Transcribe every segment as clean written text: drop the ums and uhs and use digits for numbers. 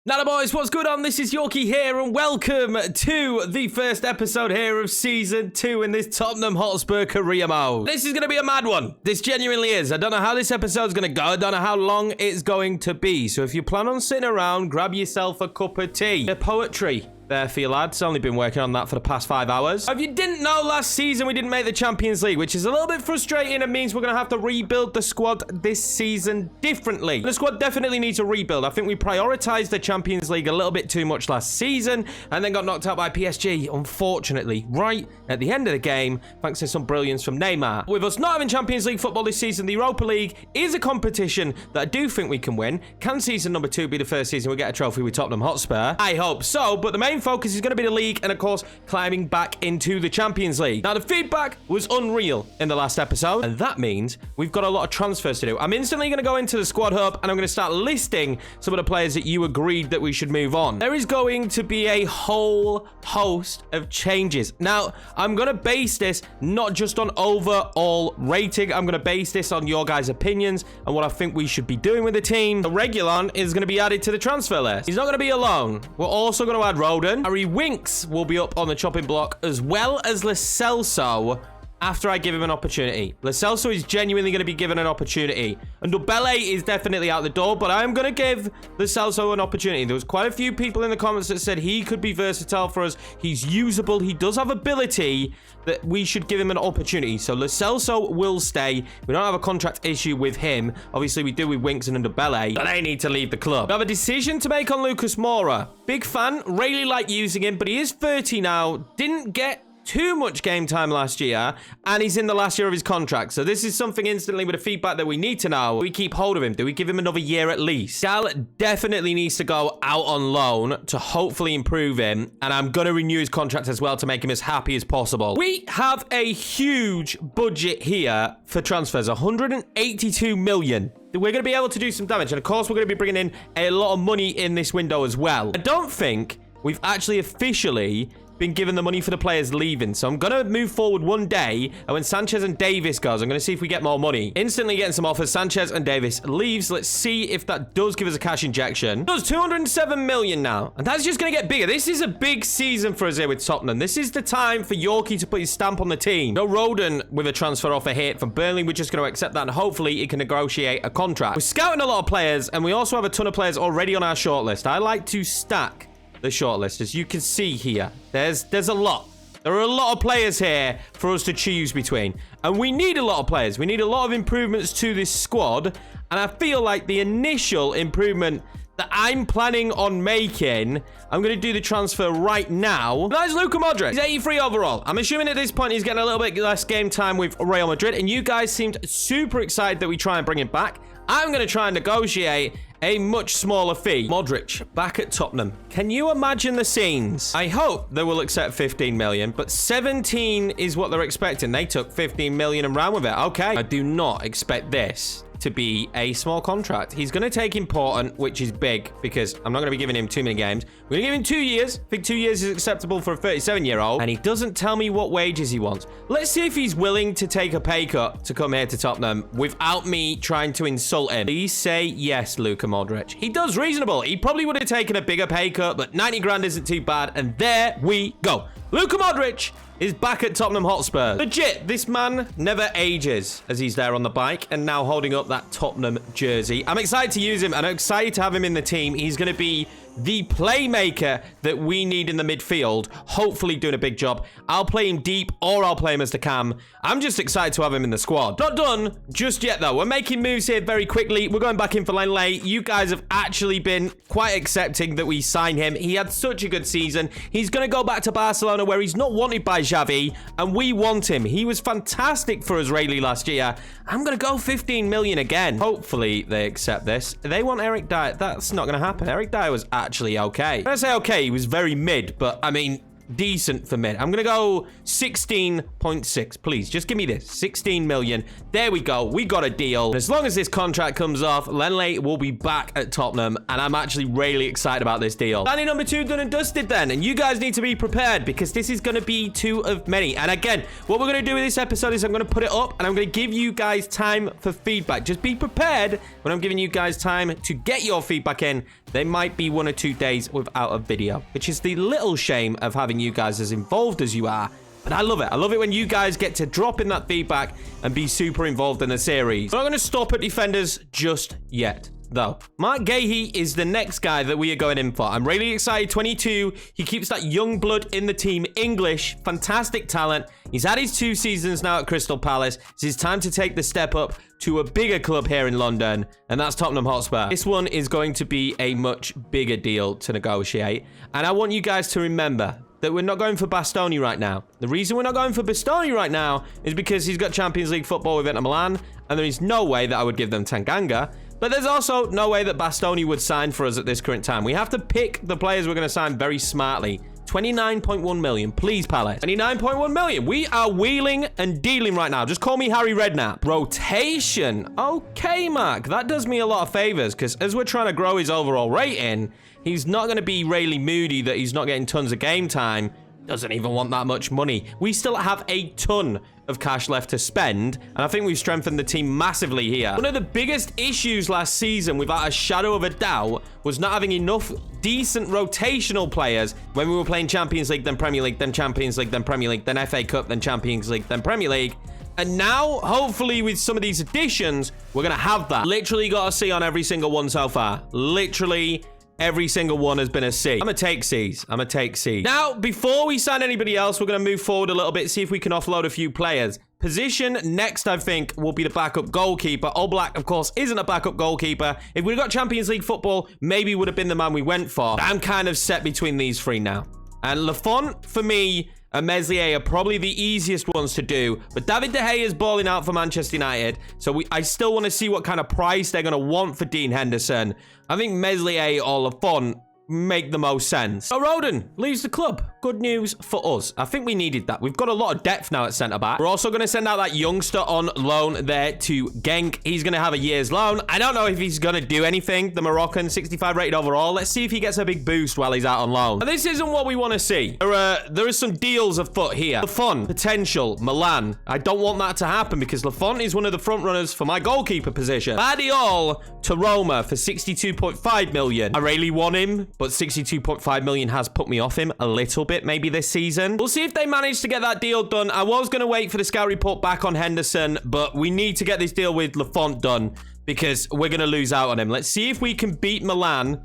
Now boys, what's good on? This is Yorkie here and welcome to the first episode here of Season 2 in this Tottenham Hotspur career mode. This is going to be a mad one. This genuinely is. I don't know how this episode's going to go. I don't know how long it's going to be. So if you plan on sitting around, grab yourself a cup of tea. The poetry there for you lads. Only been working on that for the past 5 hours. If you didn't know, last season we didn't make the Champions League, which is a little bit frustrating. It means we're going to have to rebuild the squad this season differently. The squad definitely needs a rebuild. I think we prioritized the Champions League a little bit too much last season and then got knocked out by PSG, unfortunately, right at the end of the game, thanks to some brilliance from Neymar. With us not having Champions League football this season, the Europa League is a competition that I do think we can win. Can season number 2 be the first season we get a trophy with Tottenham Hotspur? I hope so, but the main focus is going to be the league and of course climbing back into the Champions League. Now the feedback was unreal in the last episode and that means we've got a lot of transfers to do. I'm instantly going to go into the squad hub and I'm going to start listing some of the players that you agreed that we should move on. There is going to be a whole host of changes. Now I'm going to base this not just on overall rating. I'm going to base this on your guys' opinions and what I think we should be doing with the team. The Regulon is going to be added to the transfer list. He's not going to be alone. We're also going to add Roden. Harry Winks will be up on the chopping block, as well as Lo Celso after I give him an opportunity. Lo Celso is genuinely going to be given an opportunity. And Dubele is definitely out the door, but I'm going to give Lo Celso an opportunity. There was quite a few people in the comments that said he could be versatile for us. He's usable. He does have ability, that we should give him an opportunity. So Lo Celso will stay. We don't have a contract issue with him. Obviously, we do with Winks and Dubele, but they need to leave the club. We have a decision to make on Lucas Moura. Big fan. Really like using him, but he is 30 now. Didn't get too much game time last year, and he's in the last year of his contract. So this is something instantly with the feedback that we need to know. Do we keep hold of him? Do we give him another year at least? Gal definitely needs to go out on loan to hopefully improve him, and I'm going to renew his contract as well to make him as happy as possible. We have a huge budget here for transfers, 182 million. We're going to be able to do some damage, and of course we're going to be bringing in a lot of money in this window as well. I don't think we've actually officially been given the money for the players leaving. So I'm going to move forward one day, and when Sanchez and Davis goes, I'm going to see if we get more money. Instantly getting some offers. Sanchez and Davis leaves. Let's see if that does give us a cash injection. It does 207 million now. And that's just going to get bigger. This is a big season for us here with Tottenham. This is the time for Yorkie to put his stamp on the team. No Roden with a transfer offer here from Burnley. We're just going to accept that, and hopefully he can negotiate a contract. We're scouting a lot of players, and we also have a ton of players already on our shortlist. I like to stack the shortlist, as you can see here. There's a lot. There are a lot of players here for us to choose between, and we need a lot of players. We need a lot of improvements to this squad, and I feel like the initial improvement that I'm planning on making, I'm going to do the transfer right now. That is Luka Modric. He's 83 overall. I'm assuming at this point he's getting a little bit less game time with Real Madrid, and you guys seemed super excited that we try and bring him back. I'm going to try and negotiate a much smaller fee. Modric back at Tottenham. Can you imagine the scenes? I hope they will accept 15 million, but 17 is what they're expecting. They took 15 million and ran with it. Okay. I do not expect this to be a small contract. He's going to take important, which is big, because I'm not going to be giving him too many games. We're going to give him 2 years. I think 2 years is acceptable for a 37-year-old, and he doesn't tell me what wages he wants. Let's see if he's willing to take a pay cut to come here to Tottenham without me trying to insult him. Please say yes, Luka Modric. He does reasonable. He probably would have taken a bigger pay cut, but 90 grand isn't too bad, and there we go. Luka Modric is back at Tottenham Hotspur. Legit, this man never ages as he's there on the bike and now holding up that Tottenham jersey. I'm excited to use him, and I'm excited to have him in the team. He's going to be the playmaker that we need in the midfield, hopefully doing a big job. I'll play him deep, or I'll play him as the cam. I'm just excited to have him in the squad. Not done just yet, though. We're making moves here very quickly. We're going back in for Lenglet. You guys have actually been quite accepting that we sign him. He had such a good season. He's going to go back to Barcelona, where he's not wanted by Xavi, and we want him. He was fantastic for us really last year. I'm going to go 15 million again. Hopefully they accept this. They want Eric Dyer. That's not going to happen. Eric Dyer was actually okay. When I say okay, he was very mid, but I mean, decent for mid. I'm going to go 16.6. Please, just give me this. 16 million. There we go. We got a deal. As long as this contract comes off, Lenley will be back at Tottenham, and I'm actually really excited about this deal. Signing number 2 done and dusted then, and you guys need to be prepared because this is going to be 2 of many. And again, what we're going to do with this episode is I'm going to put it up, and I'm going to give you guys time for feedback. Just be prepared when I'm giving you guys time to get your feedback in. There might be 1 or 2 days without a video, which is the little shame of having you guys as involved as you are. But I love it. I love it when you guys get to drop in that feedback and be super involved in the series. I'm not going to stop at defenders just yet, though. Mark Gahey is the next guy that we are going in for. I'm really excited. 22. He keeps that young blood in the team. English. Fantastic talent. He's had his 2 seasons now at Crystal Palace. It's his time to take the step up to a bigger club here in London, and that's Tottenham Hotspur. This one is going to be a much bigger deal to negotiate, and I want you guys to remember that we're not going for Bastoni right now. The reason we're not going for Bastoni right now is because he's got Champions League football with Inter Milan, and there is no way that I would give them Tanganga. But there's also no way that Bastoni would sign for us at this current time. We have to pick the players we're going to sign very smartly. 29.1 million. Please, Palace. 29.1 million. We are wheeling and dealing right now. Just call me Harry Redknapp. Rotation. Okay, Mark. That does me a lot of favors because as we're trying to grow his overall rating, he's not going to be really moody that he's not getting tons of game time. Doesn't even want that much money. We still have a ton of cash left to spend, and I think we've strengthened the team massively here. One of the biggest issues last season, without a shadow of a doubt, was not having enough decent rotational players when we were playing Champions League, then Premier League, then Champions League, then Premier League, then FA Cup, then Champions League, then Premier League. And now, hopefully, with some of these additions, we're going to have that. Literally got a C on every single one so far. Literally every single one has been a C. I'm going to take C's. I'm going to take C's. Now, before we sign anybody else, we're going to move forward a little bit, see if we can offload a few players. Position next, I think, will be the backup goalkeeper. Oblak, of course, isn't a backup goalkeeper. If we'd got Champions League football, maybe would have been the man we went for. I'm kind of set between these 3 now. And Lafont, for me, and Meslier are probably the easiest ones to do. But David De Gea is balling out for Manchester United. So I still want to see what kind of price they're going to want for Dean Henderson. I think Meslier or Lafont make the most sense. So Roden leaves the club. Good news for us. I think we needed that. We've got a lot of depth now at centre-back. We're also going to send out that youngster on loan there to Genk. He's going to have a year's loan. I don't know if he's going to do anything. The Moroccan, 65 rated overall. Let's see if he gets a big boost while he's out on loan. Now, this isn't what we want to see. There is some deals afoot here. Lafont, potential, Milan. I don't want that to happen because Lafont is one of the front runners for my goalkeeper position. Badiol to Roma for 62.5 million. I really want him, but 62.5 million has put me off him a little bit maybe this season. We'll see if they manage to get that deal done. I was going to wait for the scout report back on Henderson, but we need to get this deal with Lafont done because we're going to lose out on him. Let's see if we can beat Milan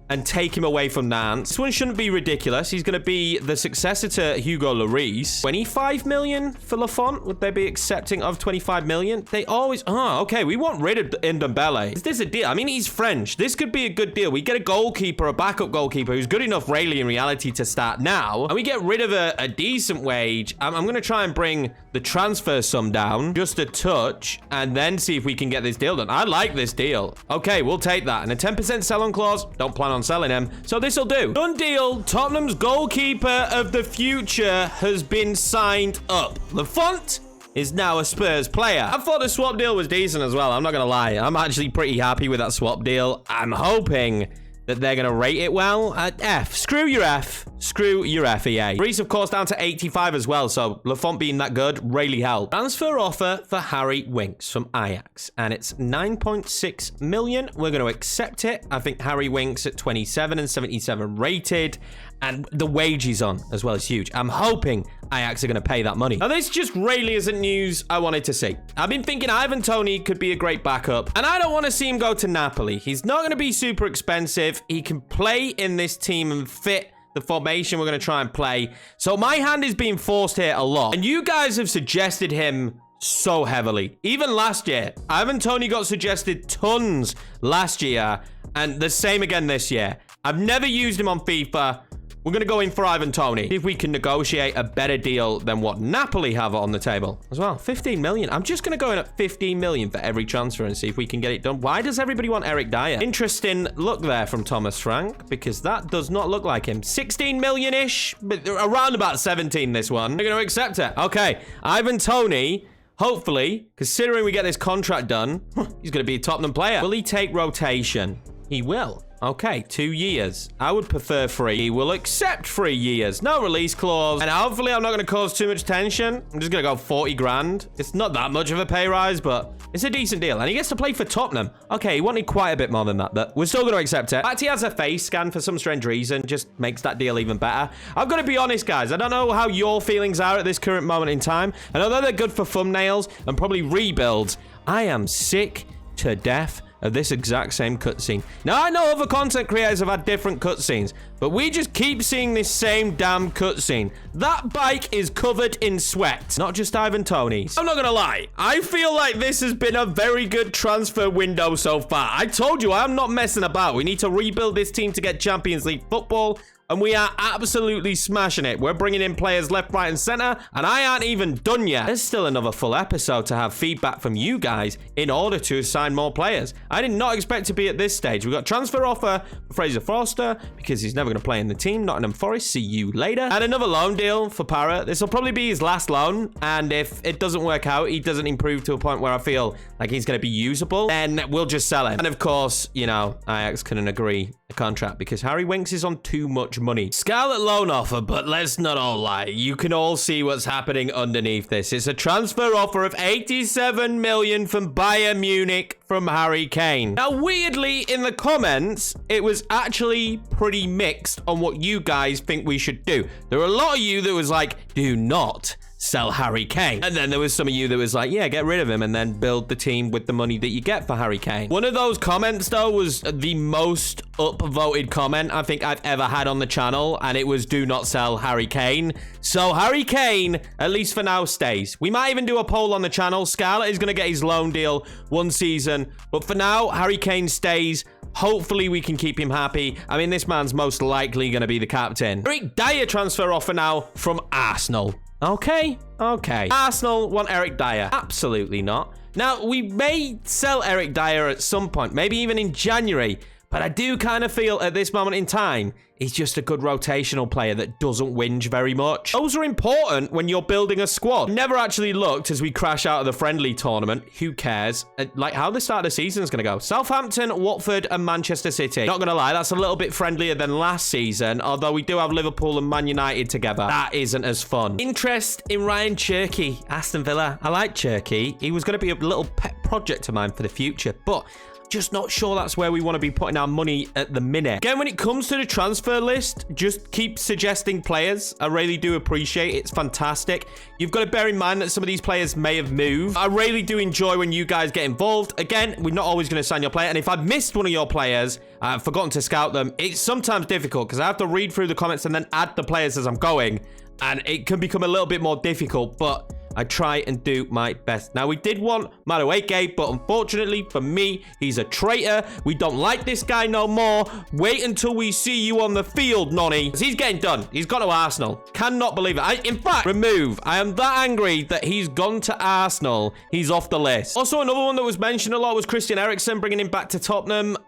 and take him away from Nantes. This one shouldn't be ridiculous. He's going to be the successor to Hugo Lloris. 25 million for Lafont? Would they be accepting of 25 million? They always... Oh, okay. We want rid of Ndombele. Is this a deal? I mean, he's French. This could be a good deal. We get a goalkeeper, a backup goalkeeper who's good enough, really, in reality, to start now. And we get rid of a decent wage. I'm going to try and bring the transfer sum down just a touch and then see if we can get this deal done. I like this deal. Okay, we'll take that. And a 10% sell-on clause. Don't plan on selling him, so this will do. Done deal. Tottenham's goalkeeper of the future has been signed up. Lafont is now a Spurs player. I thought the swap deal was decent as well. I'm not gonna lie. I'm actually pretty happy with that swap deal. I'm hoping that they're gonna rate it well. F. Screw your F. Screw your F, EA. Reese, of course, down to 85 as well, so Lafont being that good really helped. Transfer offer for Harry Winks from Ajax, and it's 9.6 million. We're going to accept it. I think Harry Winks at 27 and 77 rated, and the wage he's on as well is huge. I'm hoping Ajax are going to pay that money. Now, this just really isn't news I wanted to see. I've been thinking Ivan Toney could be a great backup, and I don't want to see him go to Napoli. He's not going to be super expensive. He can play in this team and fit the formation we're going to try and play. So my hand is being forced here a lot. And you guys have suggested him so heavily. Even last year, Ivan Toney got suggested tons last year. And the same again this year. I've never used him on FIFA. We're going to go in for Ivan Toney. See if we can negotiate a better deal than what Napoli have on the table as well. 15 million. I'm just going to go in at 15 million for every transfer and see if we can get it done. Why does everybody want Eric Dyer? Interesting look there from Thomas Frank, because that does not look like him. 16 million-ish, but around about 17 this one. We're going to accept it. Okay, Ivan Toney, hopefully, considering we get this contract done, he's going to be a Tottenham player. Will he take rotation? He will. Okay, 2 years. I would prefer 3. He will accept 3 years. No release clause. And hopefully I'm not going to cause too much tension. I'm just going to go 40 grand. It's not that much of a pay rise, but it's a decent deal. And he gets to play for Tottenham. Okay, he wanted quite a bit more than that, but we're still going to accept it. In fact, he has a face scan for some strange reason. Just makes that deal even better. I've got to be honest, guys. I don't know how your feelings are at this current moment in time. And although they're good for thumbnails and probably rebuilds, I am sick to death of this exact same cutscene. Now, I know other content creators have had different cutscenes, but we just keep seeing this same damn cutscene. That bike is covered in sweat. Not just Ivan Toney's. I'm not gonna lie. I feel like this has been a very good transfer window so far. I told you, I'm not messing about. We need to rebuild this team to get Champions League football, and we are absolutely smashing it. We're bringing in players left, right, and center, and I aren't even done yet. There's still another full episode to have feedback from you guys in order to assign more players. I did not expect to be at this stage. We got transfer offer for Fraser Forster because he's never going to play in the team. Nottingham Forest, see you later. And another loan deal for Parrott. This will probably be his last loan, and if it doesn't work out, he doesn't improve to a point where I feel like he's going to be usable, then we'll just sell him. And of course, you know, Ajax couldn't agree a contract because Harry Winks is on too much money. Scarlet loan offer, but let's not all lie. You can all see what's happening underneath this. It's a transfer offer of 87 million from Bayern Munich from Harry Kane. Now, weirdly, in the comments, it was actually pretty mixed on what you guys think we should do. There were a lot of you that was like, do not sell Harry Kane. And then there was some of you that was like, yeah, get rid of him and then build the team with the money that you get for Harry Kane. One of those comments, though, was the most upvoted comment I think I've ever had on the channel, and it was do not sell Harry Kane. So Harry Kane, at least for now, stays. We might even do a poll on the channel. Scarlett is going to get his loan deal 1 season, but for now, Harry Kane stays. Hopefully we can keep him happy. I mean, this man's most likely going to be the captain. Eric Dyer transfer offer now from Arsenal. Okay. Arsenal want Eric Dyer. Absolutely not. Now, we may sell Eric Dyer at some point, maybe even in January, but I do kind of feel at this moment in time, he's just a good rotational player that doesn't whinge very much. Those are important when you're building a squad. Never actually looked as we crash out of the friendly tournament. Who cares? Like how the start of the season is going to go. Southampton, Watford, and Manchester City. Not going to lie, that's a little bit friendlier than last season, although we do have Liverpool and Man United together. That isn't as fun. Interest in Ryan Cherky, Aston Villa. I like Cherky. He was going to be a little pet project of mine for the future, but just not sure that's where we want to be putting our money at the minute. Again, when it comes to the transfer list, just keep suggesting players. I really do appreciate it. It's fantastic. You've got to bear in mind that some of these players may have moved. I really do enjoy when you guys get involved. Again, we're not always going to sign your player. And if I've missed one of your players, I've forgotten to scout them, it's sometimes difficult because I have to read through the comments and then add the players as I'm going. And it can become a little bit more difficult, but I try and do my best. Now, we did want Madueke, but unfortunately for me, he's a traitor. We don't like this guy no more. Wait until we see you on the field, Nonny. He's getting done. He's gone to Arsenal. Cannot believe it. In fact, remove. I am that angry that he's gone to Arsenal. He's off the list. Also, another one that was mentioned a lot was Christian Eriksen, bringing him back to Tottenham.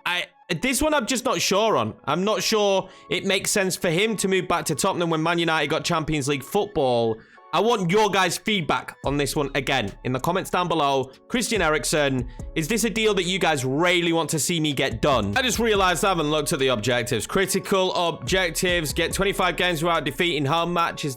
This one I'm just not sure on. I'm not sure it makes sense for him to move back to Tottenham when Man United got Champions League football. I want your guys' feedback on this one again in the comments down below. Christian Eriksen, is this a deal that you guys really want to see me get done? I just realized I haven't looked at the objectives. Critical objectives, get 25 games without defeating home matches.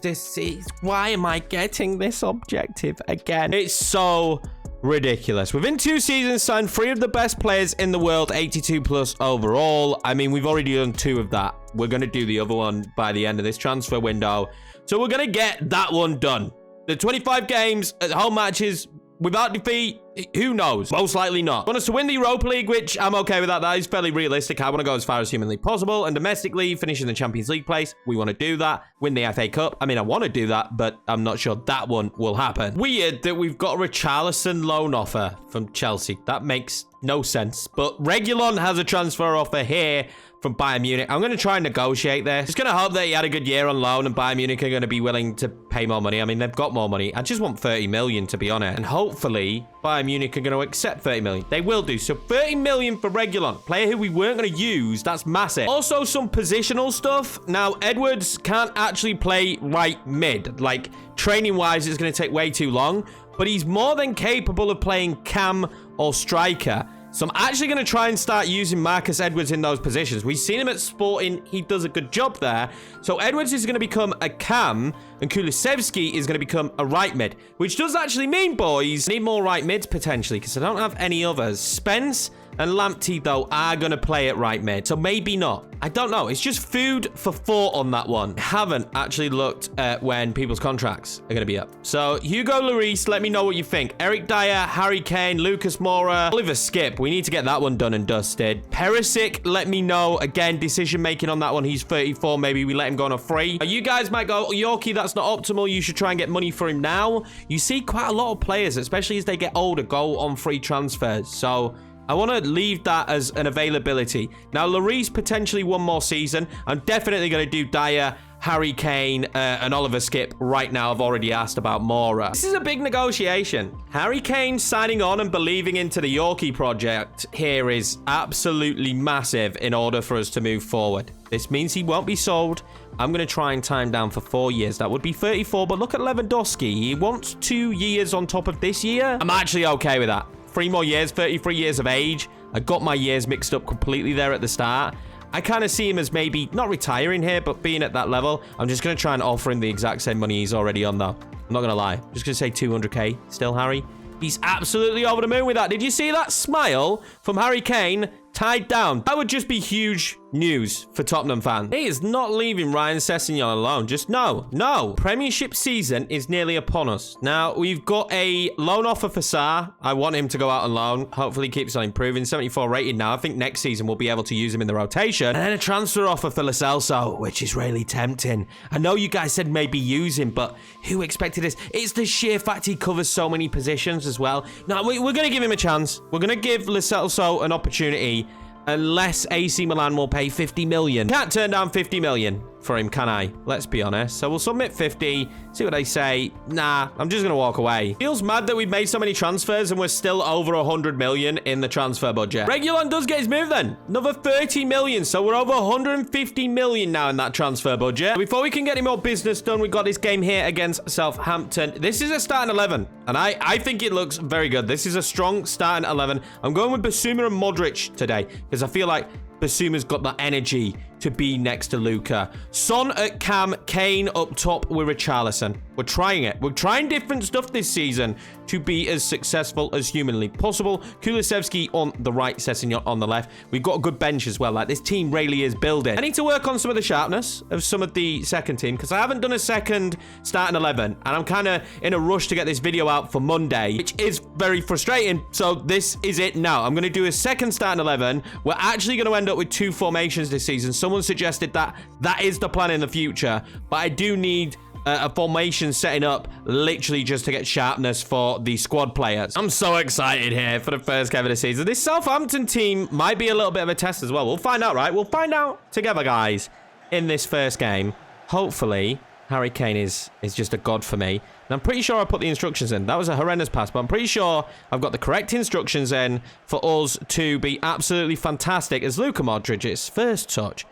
Why am I getting this objective again? It's so ridiculous. Within 2 seasons, signed 3 of the best players in the world, 82 plus overall. I mean, we've already done 2 of that. We're going to do the other one by the end of this transfer window. So we're going to get that one done. The 25 games at home matches without defeat, who knows? Most likely not. Want us to win the Europa League, which I'm okay with that. That is fairly realistic. I want to go as far as humanly possible. And domestically, finishing the Champions League place, we want to do that. Win the FA Cup. I mean, I want to do that, but I'm not sure that one will happen. Weird that we've got a Richarlison loan offer from Chelsea. That makes no sense. But Reguilon has a transfer offer here from Bayern Munich. I'm going to try and negotiate this. Just going to hope that he had a good year on loan and Bayern Munich are going to be willing to pay more money. I mean, they've got more money. I just want 30 million, to be honest. And hopefully, Bayern Munich are going to accept 30 million. They will do. So 30 million for Reguilon. Player who we weren't going to use. That's massive. Also, some positional stuff. Now, Edwards can't actually play right mid. Like, training-wise, it's going to take way too long. But he's more than capable of playing cam or striker. So I'm actually going to try and start using Marcus Edwards in those positions. We've seen him at Sporting. He does a good job there. So Edwards is going to become a cam and Kulusevski is going to become a right mid. Which does actually mean, boys, I need more right mids potentially because I don't have any others. Spence and Lamptey, though, are going to play at right mid. So maybe not. I don't know. It's just food for thought on that one. I haven't actually looked at when people's contracts are going to be up. So Hugo Lloris, let me know what you think. Eric Dyer, Harry Kane, Lucas Moura, Oliver Skip. We need to get that one done and dusted. Perisic, let me know. Again, decision making on that one. He's 34. Maybe we let him go on a free. You guys might go, Yorkie, that's not optimal. You should try and get money for him now. You see quite a lot of players, especially as they get older, go on free transfers. So I want to leave that as an availability. Now, Lloris potentially one more season. I'm definitely going to do Dyer, Harry Kane, and Oliver Skip right now. I've already asked about Moura. This is a big negotiation. Harry Kane signing on and believing into the Yorkie project here is absolutely massive in order for us to move forward. This means he won't be sold. I'm going to try and time down for 4 years. That would be 34, but look at Lewandowski. He wants 2 years on top of this year. I'm actually okay with that. 3 more years, 33 years of age. I got my years mixed up completely there at the start. I kind of see him as maybe not retiring here, but being at that level. I'm just going to try and offer him the exact same money he's already on, though. I'm not going to lie. I'm just going to say 200k still, Harry. He's absolutely over the moon with that. Did you see that smile from Harry Kane? Tied down. That would just be huge news for Tottenham fans. He is not leaving Ryan Sessegnon alone. Just no. Premiership season is nearly upon us. Now, we've got a loan offer for Sarr. I want him to go out on loan. Hopefully, he keeps on improving. 74 rated now. I think next season we'll be able to use him in the rotation. And then a transfer offer for Lo Celso, which is really tempting. I know you guys said maybe use him, but who expected this? It's the sheer fact he covers so many positions as well. No, we're going to give him a chance. We're going to give Lo Celso an opportunity. Unless AC Milan will pay 50 million. Can't turn down 50 million for him, can I? Let's be honest. So we'll submit 50, see what they say. Nah, I'm just going to walk away. Feels mad that we've made so many transfers and we're still over 100 million in the transfer budget. Reguilon does get his move then. Another 30 million. So we're over 150 million now in that transfer budget. Before we can get any more business done, we got this game here against Southampton. This is a starting 11. And I think it looks very good. This is a strong starting 11. I'm going with Basuma and Modric today because I feel like Basuma's got that energy to be next to Luka. Son at cam, Kane up top with Richarlison. We're trying it. We're trying different stuff this season to be as successful as humanly possible. Kulusevski on the right, Sessegnon on the left. We've got a good bench as well. Like, this team really is building. I need to work on some of the sharpness of some of the second team because I haven't done a second starting 11 and I'm kind of in a rush to get this video out for Monday, which is very frustrating. So this is it now. I'm going to do a second starting 11. We're actually going to end up with 2 formations this season. Someone suggested that is the plan in the future, but I do need a formation setting up literally just to get sharpness for the squad players. I'm so excited here for the first game of the season. This Southampton team might be a little bit of a test as well. We'll find out, right? We'll find out together, guys, in this first game. Hopefully, Harry Kane is just a god for me. And I'm pretty sure I put the instructions in. That was a horrendous pass, but I'm pretty sure I've got the correct instructions in for us to be absolutely fantastic as Luka Modric's first touch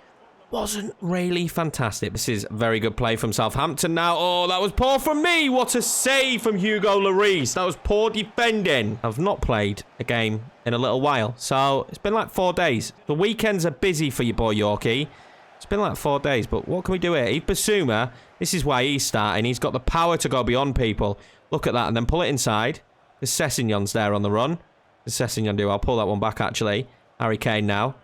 wasn't really fantastic. This is very good play from Southampton now. Oh, that was poor from me. What a save from Hugo Lloris. That was poor defending. I've not played a game in a little while, so it's been like 4 days. The weekends are busy for your boy Yorkie. It's been like 4 days, but what can we do here? Eve Basuma, this is why he's starting. He's got the power to go beyond people. Look at that, and then pull it inside. The Sessegnon's there on the run. The Sessegnon do. I'll pull that one back, actually. Harry Kane now.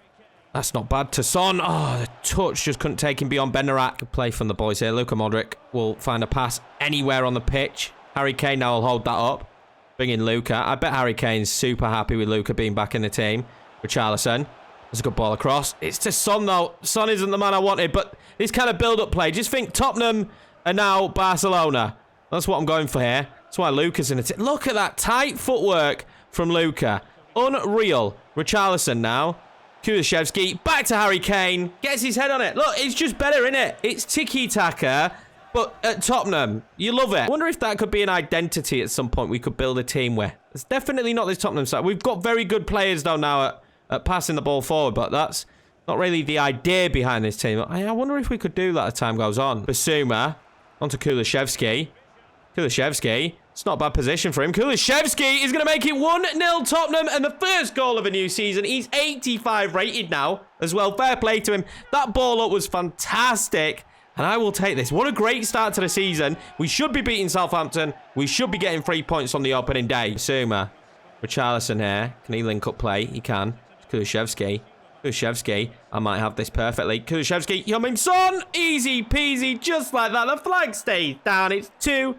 That's not bad to Son. Oh, the touch just couldn't take him beyond Benarak. Good play from the boys here. Luka Modric will find a pass anywhere on the pitch. Harry Kane now will hold that up. Bring in Luka. I bet Harry Kane's super happy with Luka being back in the team. Richarlison. There's a good ball across. It's to Son, though. Son isn't the man I wanted, but this kind of build-up play. Just think Tottenham are now Barcelona. That's what I'm going for here. That's why Luka's in it. Look at that tight footwork from Luka. Unreal. Richarlison now. Kulusevski, back to Harry Kane. Gets his head on it. Look, it's just better, innit? It's tiki-taka, but at Tottenham, you love it. I wonder if that could be an identity at some point we could build a team with. It's definitely not this Tottenham side. We've got very good players, though, now at passing the ball forward, but that's not really the idea behind this team. I wonder if we could do that as time goes on. Basuma, onto Kulusevski. Kulusevski. It's not a bad position for him. Kulusevski is going to make it 1-0 Tottenham and the first goal of a new season. He's 85 rated now as well. Fair play to him. That ball up was fantastic. And I will take this. What a great start to the season. We should be beating Southampton. We should be getting 3 points on the opening day. Basuma. Richarlison here. Can he link up play? He can. Kulusevski. Kulusevski. I might have this perfectly. Kulusevski. Heung-min Son. Easy peasy. Just like that. The flag stays down. It's 2-0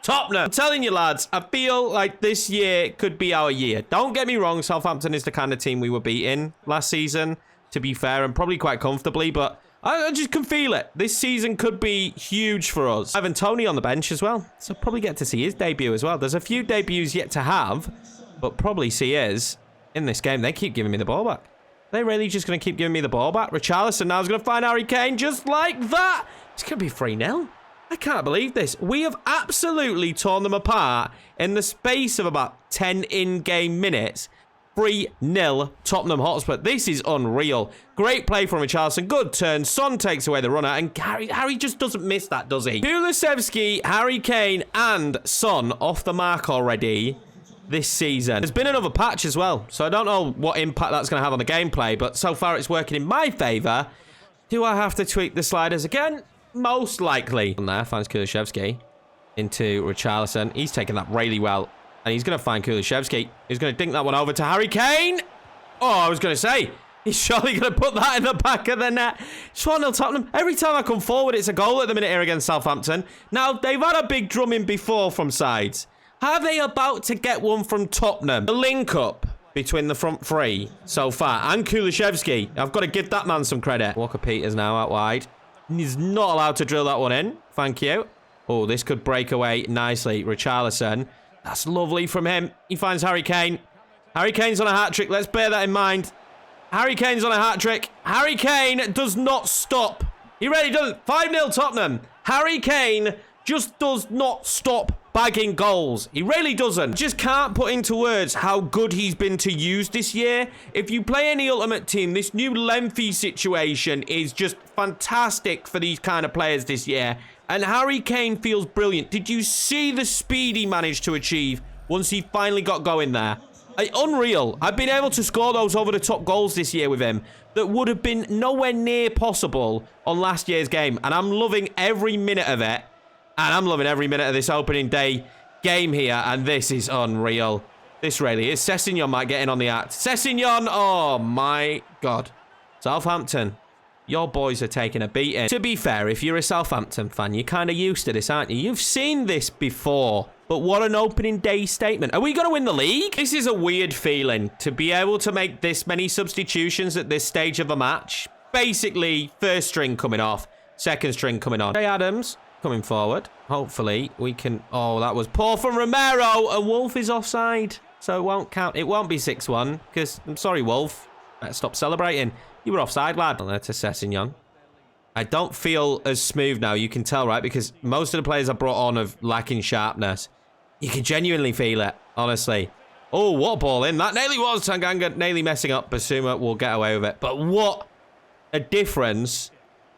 Tottenham. I'm telling you, lads, I feel like this year could be our year. Don't get me wrong. Southampton is the kind of team we were beating last season, to be fair, and probably quite comfortably, but I just can feel it. This season could be huge for us. Ivan Toney on the bench as well, so probably get to see his debut as well. There's a few debuts yet to have, but probably see his in this game. They keep giving me the ball back. They're really just going to keep giving me the ball back. Richarlison now is going to find Harry Kane just like that. It's going to be 3-0. I can't believe this. We have absolutely torn them apart in the space of about 10 in-game minutes. 3-0 Tottenham Hotspur. This is unreal. Great play from Richarlison. Good turn. Son takes away the runner. And Harry just doesn't miss that, does he? Kulusevski, Harry Kane, and Son off the mark already this season. There's been another patch as well. So I don't know what impact that's going to have on the gameplay. But so far it's working in my favour. Do I have to tweak the sliders again? Most likely. On there, finds Kulusevski into Richarlison. He's taking that really well. And he's going to find Kulusevski. He's going to dink that one over to Harry Kane. Oh, I was going to say, he's surely going to put that in the back of the net. 1-0 Tottenham. Every time I come forward, it's a goal at the minute here against Southampton. Now, they've had a big drumming before from sides. Are they about to get one from Tottenham? The link-up between the front three so far. And Kulusevski. I've got to give that man some credit. Walker-Peters now out wide. He's not allowed to drill that one in. Thank you. Oh, this could break away nicely. Richarlison. That's lovely from him. He finds Harry Kane. Harry Kane's on a hat-trick. Let's bear that in mind. Harry Kane's on a hat-trick. Harry Kane does not stop. He really doesn't. 5-0 Tottenham. Harry Kane just does not stop bagging goals. He really doesn't. Just can't put into words how good he's been to use this year. If you play any Ultimate Team, this new lengthy situation is just fantastic for these kind of players this year. And Harry Kane feels brilliant. Did you see the speed he managed to achieve once he finally got going there? Unreal. I've been able to score those over-the-top goals this year with him that would have been nowhere near possible on last year's game. And I'm loving every minute of it. And I'm loving every minute of this opening day game here. And this is unreal. This really is. Sessegnon might get in on the act. Sessegnon! Oh, my God. Southampton. Your boys are taking a beating. To be fair, if you're a Southampton fan, you're kind of used to this, aren't you? You've seen this before. But what an opening day statement. Are we going to win the league? This is a weird feeling to be able to make this many substitutions at this stage of a match. Basically, first string coming off, second string coming on. Jay Adams coming forward. Hopefully, we can... Oh, that was poor from Romero. And Wolf is offside. So it won't count. It won't be 6-1 because... I'm sorry, Wolf. Better stop celebrating. You were offside, lad. There to Sessegnon. I don't feel as smooth now. You can tell, right? Because most of the players I brought on have lacking sharpness. You can genuinely feel it, honestly. Oh, what a ball in. That nearly was. Tanganga nearly messing up. Basuma will get away with it. But what a difference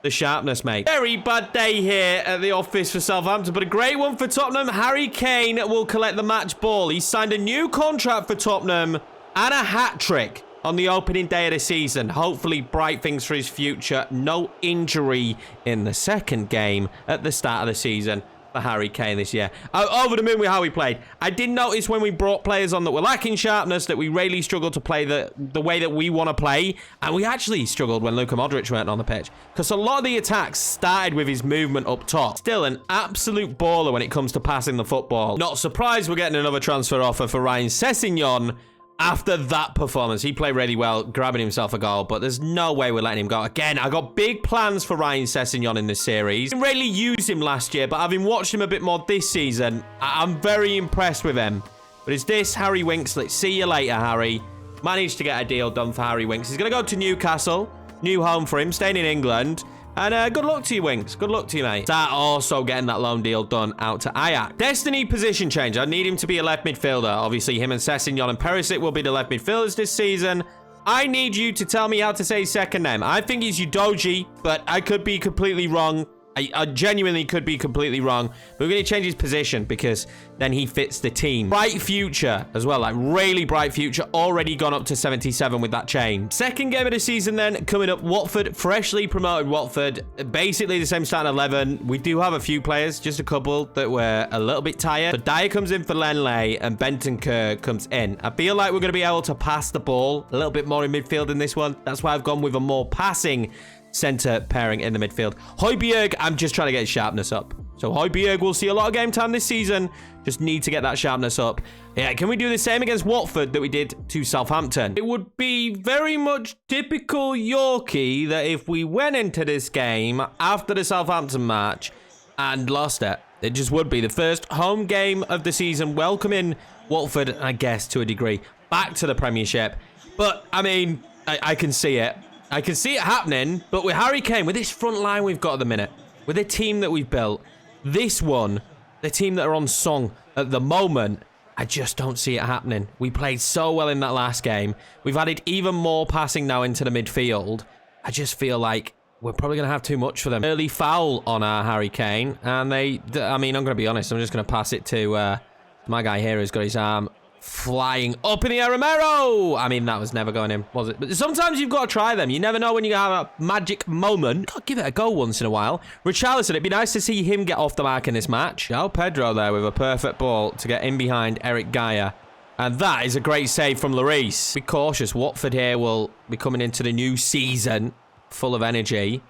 the sharpness makes. Very bad day here at the office for Southampton, but a great one for Tottenham. Harry Kane will collect the match ball. He's signed a new contract for Tottenham and a hat-trick on the opening day of the season. Hopefully bright things for his future. No injury in the second game at the start of the season for Harry Kane this year. Over the moon with how he played. I did notice when we brought players on that were lacking sharpness that we really struggled to play the way that we want to play. And we actually struggled when Luka Modric weren't on the pitch. Because a lot of the attacks started with his movement up top. Still an absolute baller when it comes to passing the football. Not surprised we're getting another transfer offer for Ryan Sessegnon. After that performance, he played really well, grabbing himself a goal, but there's no way we're letting him go. Again, I got big plans for Ryan Sessegnon in this series. I didn't really use him last year, but having watched him a bit more this season, I'm very impressed with him. But is this Harry Winks? Let's see you later, Harry. managed to get a deal done for Harry Winks. He's going to go to Newcastle. New home for him, staying in England. And good luck to you, Winks. Good luck to you, mate. Start also getting that loan deal done out to Ajax. Destiny position change. I need him to be a left midfielder. Obviously, him and Sessegnon and Perisic will be the left midfielders this season. I need you to tell me how to say his second name. I think he's Udoji, but I could be completely wrong. I genuinely could be completely wrong. But we're going to change his position because then he fits the team. Bright future as well. Like, really bright future. Already gone up to 77 with that change. Second game of the season then. Coming up, Watford. Freshly promoted Watford. Basically the same starting 11. We do have a few players. Just a couple that were a little bit tired. So Dyer comes in for Lenley and Bentancur comes in. I feel like we're going to be able to pass the ball a little bit more in midfield in this one. That's why I've gone with a more passing center pairing in the midfield. Højbjerg, I'm just trying to get sharpness up. So Højbjerg will see a lot of game time this season. Just need to get that sharpness up. Yeah, can we do the same against Watford that we did to Southampton? It would be very much typical Yorkie that if we went into this game after the Southampton match and lost it, it just would be the first home game of the season, welcoming Watford, I guess, to a degree, back to the Premiership. But, I mean, I can see it. I can see it happening, but with Harry Kane, with this front line we've got at the minute, with the team that we've built, this one, the team that are on song at the moment, I just don't see it happening. We played so well in that last game. We've added even more passing now into the midfield. I just feel like we're probably going to have too much for them. Early foul on our Harry Kane, and I mean, I'm going to be honest, I'm just going to pass it to my guy here who's got his arm flying up in the air. Romero! I mean, that was never going in, was it? But sometimes you've got to try them. You never know when you have a magic moment. Got to give it a go once in a while. Richarlison, it'd be nice to see him get off the mark in this match. João Pedro there with a perfect ball to get in behind Eric Dyer. And that is a great save from Lloris. Be cautious. Watford here will be coming into the new season full of energy.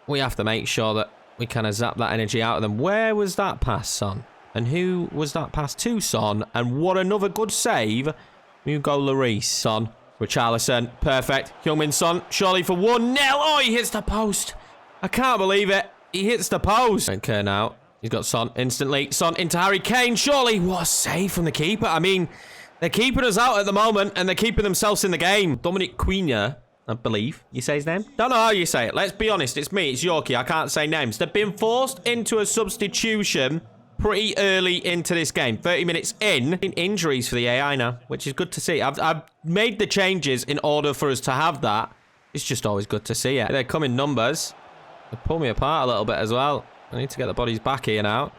We have to make sure that we kind of zap that energy out of them. Where was that pass, son? And who was that pass to, Son? And what another good save. Hugo Lloris, Son. Richarlison, perfect. Heung-min Son, surely for 1-0. Oh, he hits the post. I can't believe it. He hits the post. And Kane out. He's got Son instantly. Son into Harry Kane, surely. What a save from the keeper. I mean, they're keeping us out at the moment, and they're keeping themselves in the game. Dominic Quina, I believe you say his name. Don't know how you say it. Let's be honest. It's me. It's Yorkie. I can't say names. They've been forced into a substitution pretty early into this game. 30 minutes in injuries for the AI now, which is good to see. I've made the changes in order for us to have that. It's just always good to see it. They come in numbers. They pull me apart a little bit as well. I need to get the bodies back here now.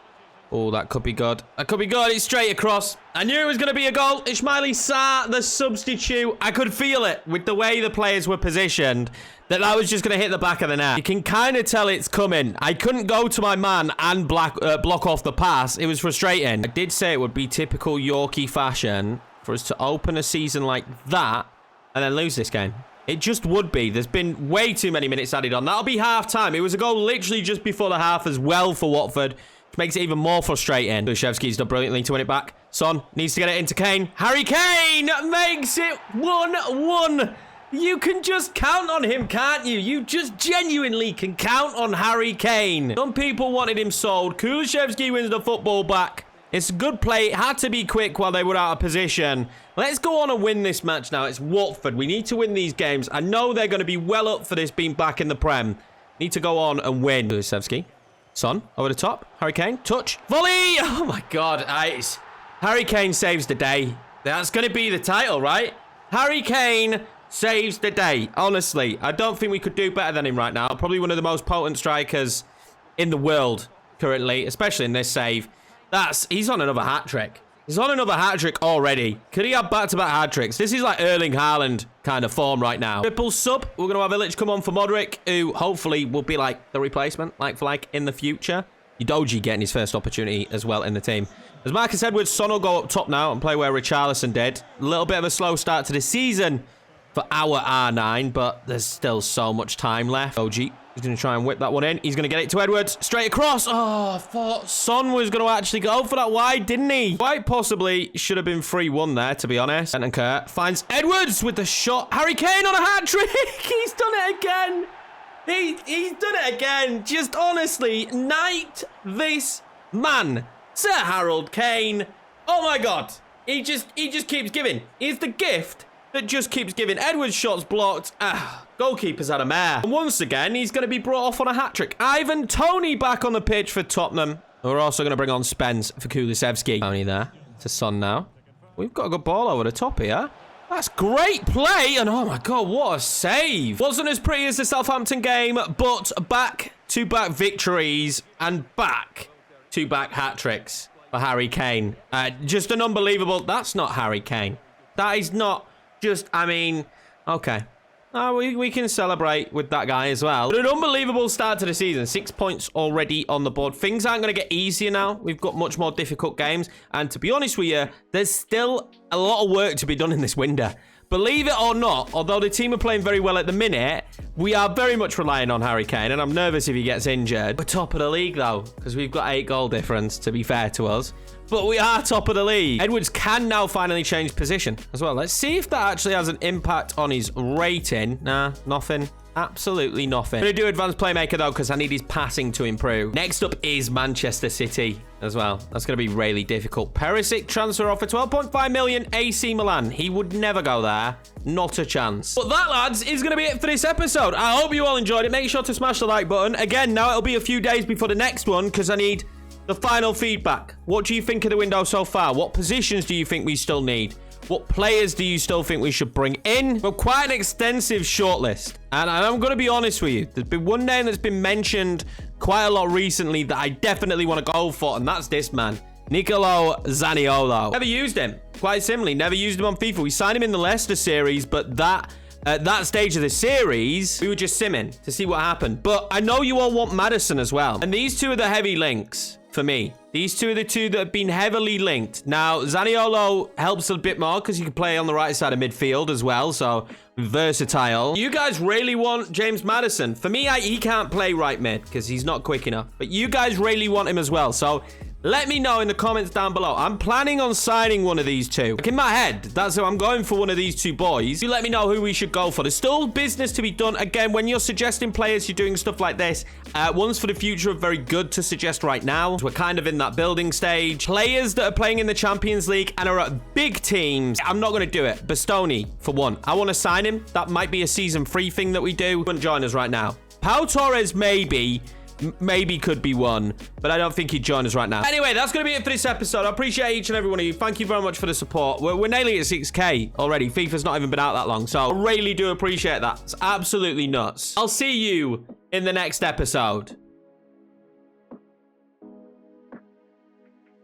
Oh, that could be good. That could be good. It's straight across. I knew it was going to be a goal. Ismaili Sarr, the substitute. I could feel it with the way the players were positioned that was just going to hit the back of the net. You can kind of tell it's coming. I couldn't go to my man and block off the pass. It was frustrating. I did say it would be typical Yorkie fashion for us to open a season like that and then lose this game. It just would be. There's been way too many minutes added on. That'll be half-time. It was a goal literally just before the half as well for Watford, which makes it even more frustrating. Kulusevski's done brilliantly to win it back. Son needs to get it into Kane. Harry Kane makes it 1-1. You can just count on him, can't you? You just genuinely can count on Harry Kane. Some people wanted him sold. Kulusevski wins the football back. It's a good play. It had to be quick while they were out of position. Let's go on and win this match now. It's Watford. We need to win these games. I know they're going to be well up for this being back in the Prem. Need to go on and win. Kulusevski. Son, over the top. Harry Kane. Touch. Volley. Oh, my God. Harry Kane saves the day. That's going to be the title, right? Harry Kane saves the day. Honestly, I don't think we could do better than him right now. Probably one of the most potent strikers in the world currently, especially in this save. He's on another hat-trick. He's on another hat-trick already. Could he have back-to-back hat-tricks? This is like Erling Haaland kind of form right now. Triple sub. We're going to have Illich come on for Modric, who hopefully will be like the replacement, like for like in the future. Udoji getting his first opportunity as well in the team. As Marcus Edwards, Son will go up top now and play where Richarlison did. A little bit of a slow start to the season for our R9, but there's still so much time left. Udoji is going to try and whip that one in. He's going to get it to Edwards. Straight across. Oh, I thought Son was going to actually go for that wide, didn't he? Quite possibly should have been 3-1 there, to be honest. And Kerr finds Edwards with the shot. Harry Kane on a hat-trick. He's done it again. He's done it again. Just honestly, knight this man. Sir Harold Kane. Oh, my God. He just keeps giving. He's the gift that just keeps giving Edwards shots blocked. Goalkeeper's had a mare. And once again, he's going to be brought off on a hat-trick. Ivan Toney back on the pitch for Tottenham. We're also going to bring on Spence for Kulusevski. Toney there to Son now. We've got a good ball over the top here. That's great play. And oh my God, what a save. Wasn't as pretty as the Southampton game, but back-to-back victories and back-to-back hat-tricks for Harry Kane. Just an unbelievable... That's not Harry Kane. That is not just... I mean, okay. We can celebrate with that guy as well. But an unbelievable start to the season. 6 points already on the board. Things aren't going to get easier now. We've got much more difficult games. And to be honest with you, there's still a lot of work to be done in this window. Believe it or not, although the team are playing very well at the minute, we are very much relying on Harry Kane, and I'm nervous if he gets injured. We're top of the league, though, because we've got 8 goal difference, to be fair to us. But we are top of the league. Edwards can now finally change position as well. Let's see if that actually has an impact on his rating. Nah, nothing. Absolutely nothing. I'm going to do advanced playmaker, though, because I need his passing to improve. Next up is Manchester City as well. That's going to be really difficult. Perisic transfer offer, 12.5 million, AC Milan. He would never go there. Not a chance. But that, lads, is going to be it for this episode. I hope you all enjoyed it. Make sure to smash the like button. Again, now it'll be a few days before the next one, because I need the final feedback. What do you think of the window so far? What positions do you think we still need? What players do you still think we should bring in? Well, quite an extensive shortlist. And I'm going to be honest with you. There's been one name that's been mentioned quite a lot recently that I definitely want to go for, and that's this man, Nicolo Zaniolo. Never used him. Quite simply, never used him on FIFA. We signed him in the Leicester series, but at that stage of the series, we were just simming to see what happened. But I know you all want Maddison as well. And these two are the heavy links for me. These two are the two that have been heavily linked. Now, Zaniolo helps a bit more because he can play on the right side of midfield as well, so versatile. You guys really want James Maddison. For me, he can't play right mid because he's not quick enough. But you guys really want him as well, so let me know in the comments down below. I'm planning on signing one of these two. Like in my head, that's how I'm going for one of these two boys. You let me know who we should go for. There's still business to be done. Again, when you're suggesting players, you're doing stuff like this. Ones for the future are very good to suggest right now. We're kind of in that building stage. Players that are playing in the Champions League and are at big teams. I'm not going to do it. Bastoni, for one. I want to sign him. That might be a season 3 thing that we do. He wouldn't join us right now. Pau Torres, maybe could be one, but I don't think he'd join us right now. Anyway, that's going to be it for this episode. I appreciate each and every one of you. Thank you very much for the support. We're nearly at 6K already. FIFA's not even been out that long, so I really do appreciate that. It's absolutely nuts. I'll see you in the next episode.